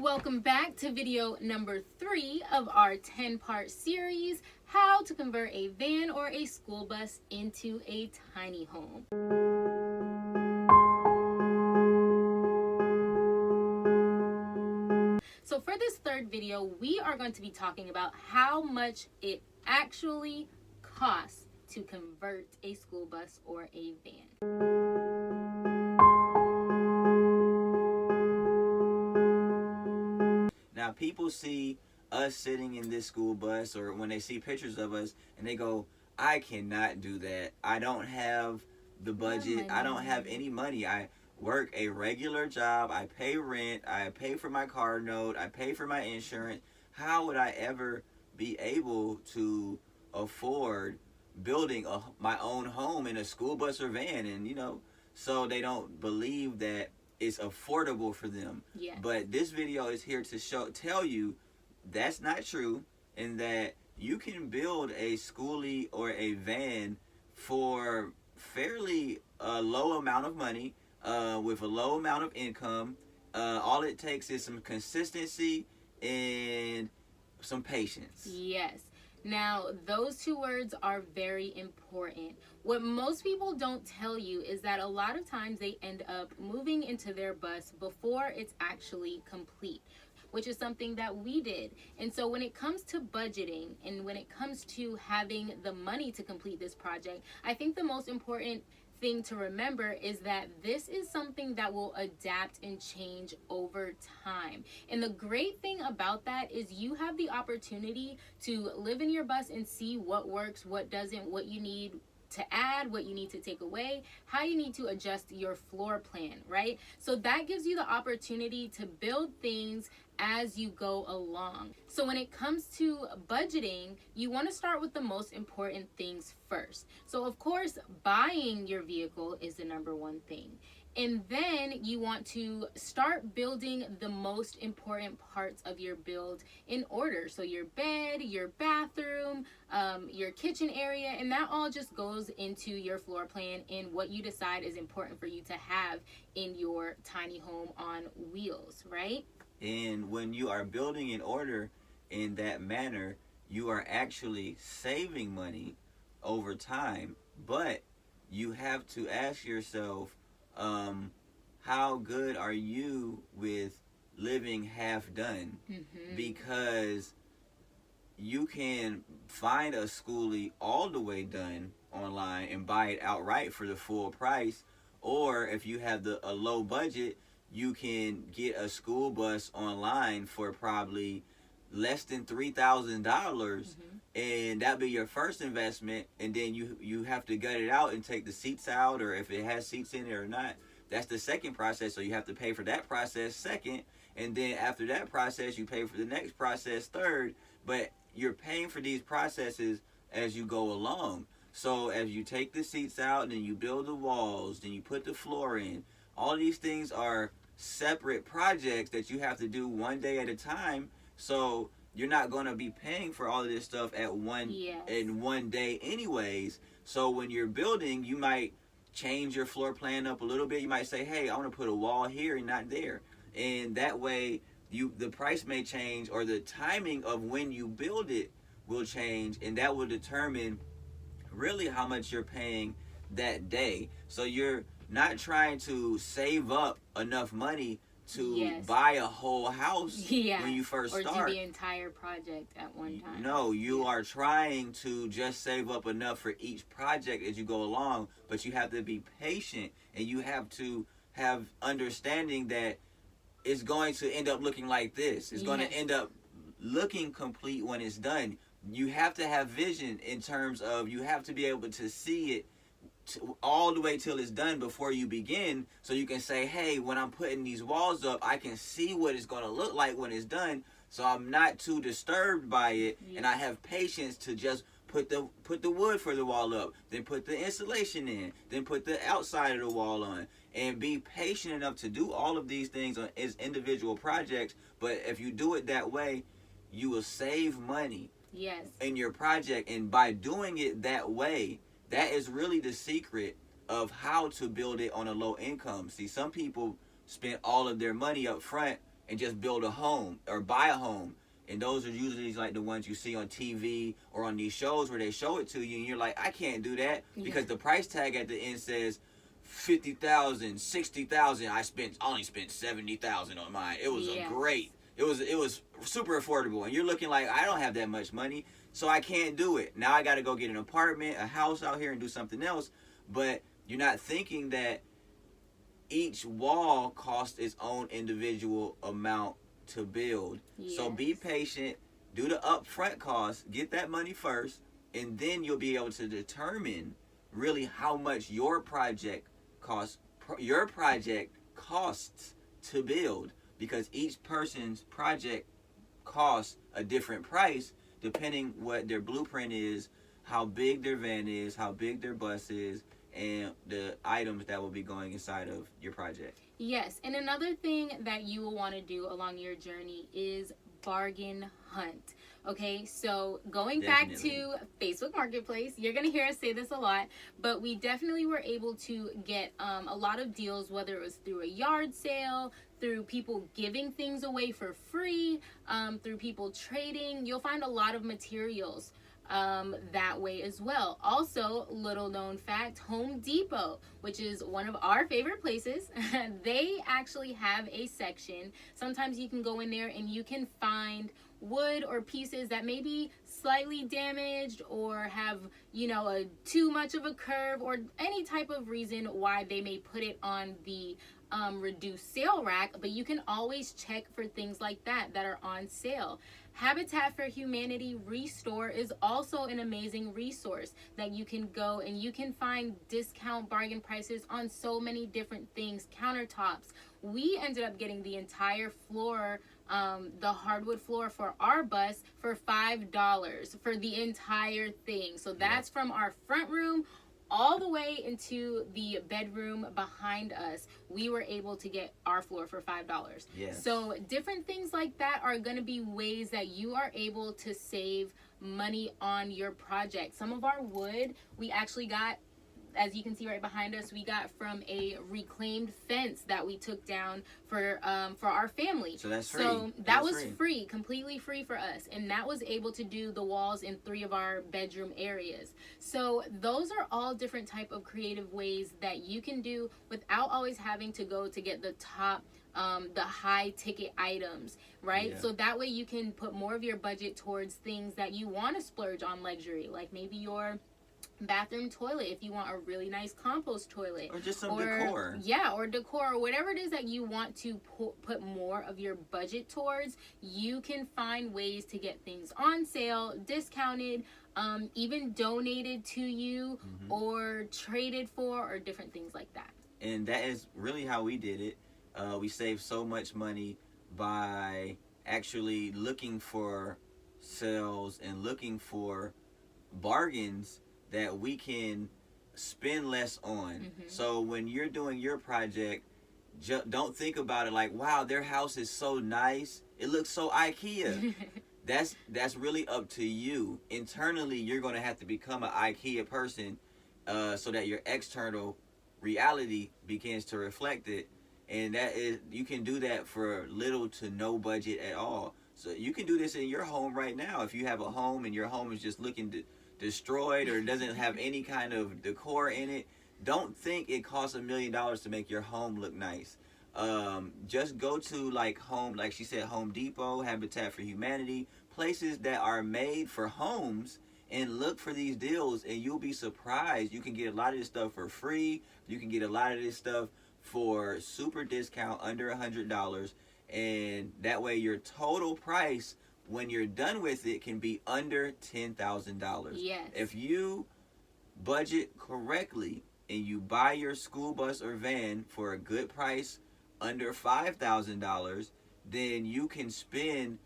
Welcome back to video number 3 of our 10-part series, How to Convert a Van or a School Bus into a Tiny Home. So for this third video, we are going to be talking about how much it actually costs to convert a school bus or a van. Now, people see us sitting in this school bus, or when they see pictures of us, and they go, I cannot do that. I don't have the budget. I don't have any money. I work a regular job. I pay rent. I pay for my car note. I pay for my insurance. How would I ever be able to afford building my own home in a school bus or van? And, so they don't believe that it's affordable for them. Yes. But this video is here to tell you that's not true, and that you can build a schoolie or a van for fairly low amount of money, with a low amount of income. All it takes is some consistency and some patience. Yes. Now, those two words are very important. What most people don't tell you is that a lot of times they end up moving into their bus before it's actually complete, which is something that we did. And so when it comes to budgeting and when it comes to having the money to complete this project, I think the most important thing to remember is that this is something that will adapt and change over time. And the great thing about that is you have the opportunity to live in your bus and see what works, what doesn't, what you need to add, what you need to take away, how you need to adjust your floor plan, right? So that gives you the opportunity to build things as you go along. So when it comes to budgeting, you want to start with the most important things first. So of course, buying your vehicle is the number one thing. And then you want to start building the most important parts of your build in order. So your bed, your bathroom, your kitchen area, and that all just goes into your floor plan and what you decide is important for you to have in your tiny home on wheels, right? And when you are building in order in that manner, you are actually saving money over time. But you have to ask yourself, how good are you with living half done? Mm-hmm. Because you can find a schoolie all the way done online and buy it outright for the full price. Or if you have a low budget, you can get a school bus online for probably less than $3,000, and that'll be your first investment. And then you have to gut it out and take the seats out, or if it has seats in it or not. That's the second process, so you have to pay for that process second, and then after that process, you pay for the next process third. But you're paying for these processes as you go along. So as you take the seats out, and then you build the walls, then you put the floor in, all these things are separate projects that you have to do one day at a time. So you're not going to be paying for all of this stuff in one day anyways. So when you're building, you might change your floor plan up a little bit. You might say, hey, I want to put a wall here and not there. And that way the price may change, or the timing of when you build it will change, and that will determine really how much you're paying that day. So you're not trying to save up enough money to buy a whole house when you first start. Or do the entire project at one time. No, you are trying to just save up enough for each project as you go along, but you have to be patient, and you have to have understanding that it's going to end up looking like this. It's going to end up looking complete when it's done. You have to have vision in terms of you have to be able to see it all the way till it's done before you begin, so you can say, hey, when I'm putting these walls up, I can see what it's going to look like when it's done, so I'm not too disturbed by it, and I have patience to just put the wood for the wall up, then put the insulation in, then put the outside of the wall on, and be patient enough to do all of these things as individual projects. But if you do it that way, you will save money in your project, and by doing it that way, that is really the secret of how to build it on a low income. See, some people spend all of their money up front and just build a home or buy a home. And those are usually like the ones you see on TV or on these shows where they show it to you, and you're like, I can't do that because the price tag at the end says 50,000, 60,000. I only spent 70,000 on mine. It was a great. It was super affordable, and you're looking like, I don't have that much money, so I can't do it. Now I got to go get an apartment, a house out here, and do something else. But you're not thinking that each wall costs its own individual amount to build. So be patient, do the upfront costs, get that money first, and then you'll be able to determine really how much your project costs to build, because each person's project costs a different price depending what their blueprint is, how big their van is, how big their bus is, and the items that will be going inside of your project. Yes, and another thing that you will want to do along your journey is bargain hunt. Okay, so going back to Facebook Marketplace, you're going to hear us say this a lot, but we definitely were able to get a lot of deals, whether it was through a yard sale, through people giving things away for free, through people trading. You'll find a lot of materials that way as well. Also, little known fact, Home Depot, which is one of our favorite places, they actually have a section. Sometimes you can go in there and you can find wood or pieces that may be slightly damaged or have, a too much of a curve or any type of reason why they may put it on the reduced sale rack, but you can always check for things like that are on sale. Habitat for Humanity Restore is also an amazing resource that you can go and you can find discount bargain prices on so many different things. Countertops. We ended up getting the entire floor, the hardwood floor for our bus for $5 for the entire thing. So that's from our front room all the way into the bedroom behind us. We were able to get our floor for $5. Yes. So different things like that are going to be ways that you are able to save money on your project. Some of our wood we actually got, as you can see right behind us, we got from a reclaimed fence that we took down for our family. So that's free. So that was free, completely free for us. And that was able to do the walls in 3 of our bedroom areas. So those are all different type of creative ways that you can do without always having to go to get the top, the high ticket items, right? Yeah. So that way you can put more of your budget towards things that you want to splurge on luxury, like maybe your bathroom toilet if you want a really nice compost toilet, or just some decor, or decor, or whatever it is that you want to put more of your budget towards. You can find ways to get things on sale, discounted, even donated to you, or traded for, or different things like that. And that is really how we did it. We saved so much money by actually looking for sales and looking for bargains that we can spend less on. So when you're doing your project, don't think about it like, wow, their house is so nice, it looks so IKEA. That's really up to you. Internally, you're going to have to become an IKEA person so that your external reality begins to reflect it. And that is, you can do that for little to no budget at all. So you can do this in your home right now. If you have a home and your home is just looking destroyed or doesn't have any kind of decor in it, don't think it costs $1 million to make your home look nice. Just go to like she said, Home Depot, Habitat for Humanity, places that are made for homes, and look for these deals, and you'll be surprised. You can get a lot of this stuff for free. You can get a lot of this stuff for super discount, under $100, and that way your total price when you're done with it can be under $10,000. Yes. If you budget correctly and you buy your school bus or van for a good price, under $5,000, then you can spend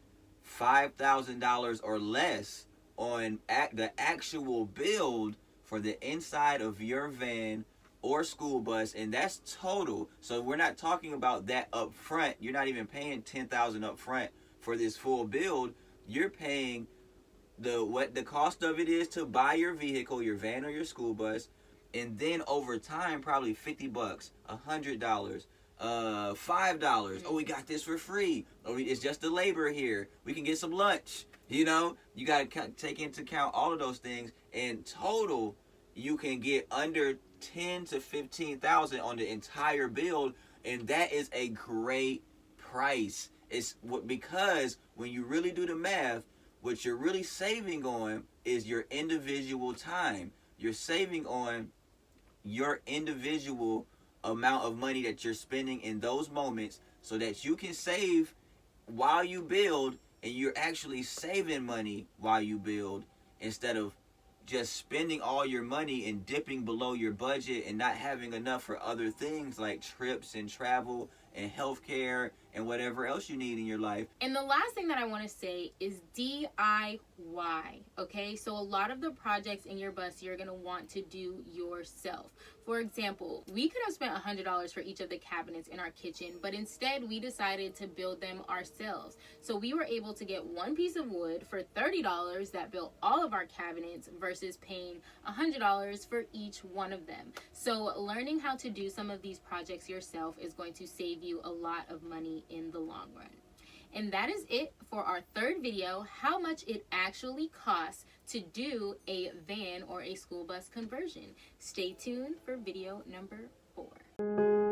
$5,000 or less on the actual build for the inside of your van or school bus, and that's total. So we're not talking about that up front. You're not even paying $10,000 up front for this full build. You're paying what the cost of it is to buy your vehicle, your van or your school bus, and then over time probably $50, $100, $5. Oh, we got this for free. Oh, it's just the labor here. We can get some lunch. You know, you got to take into account all of those things. In total, you can get under 10 to 15,000 on the entire build, and that is a great price. It's because when you really do the math, what you're really saving on is your individual time. You're saving on your individual amount of money that you're spending in those moments, so that you can save while you build, and you're actually saving money while you build, instead of just spending all your money and dipping below your budget and not having enough for other things like trips and travel and healthcare and whatever else you need in your life. And the last thing that I want to say is DIY, okay? So a lot of the projects in your bus you're going to want to do yourself. For example, we could have spent $100 for each of the cabinets in our kitchen, but instead we decided to build them ourselves. So we were able to get one piece of wood for $30 that built all of our cabinets versus paying $100 for each one of them. So learning how to do some of these projects yourself is going to save you a lot of money in the long run. And that is it for our third video, how much it actually costs to do a van or a school bus conversion. Stay tuned for video number 4.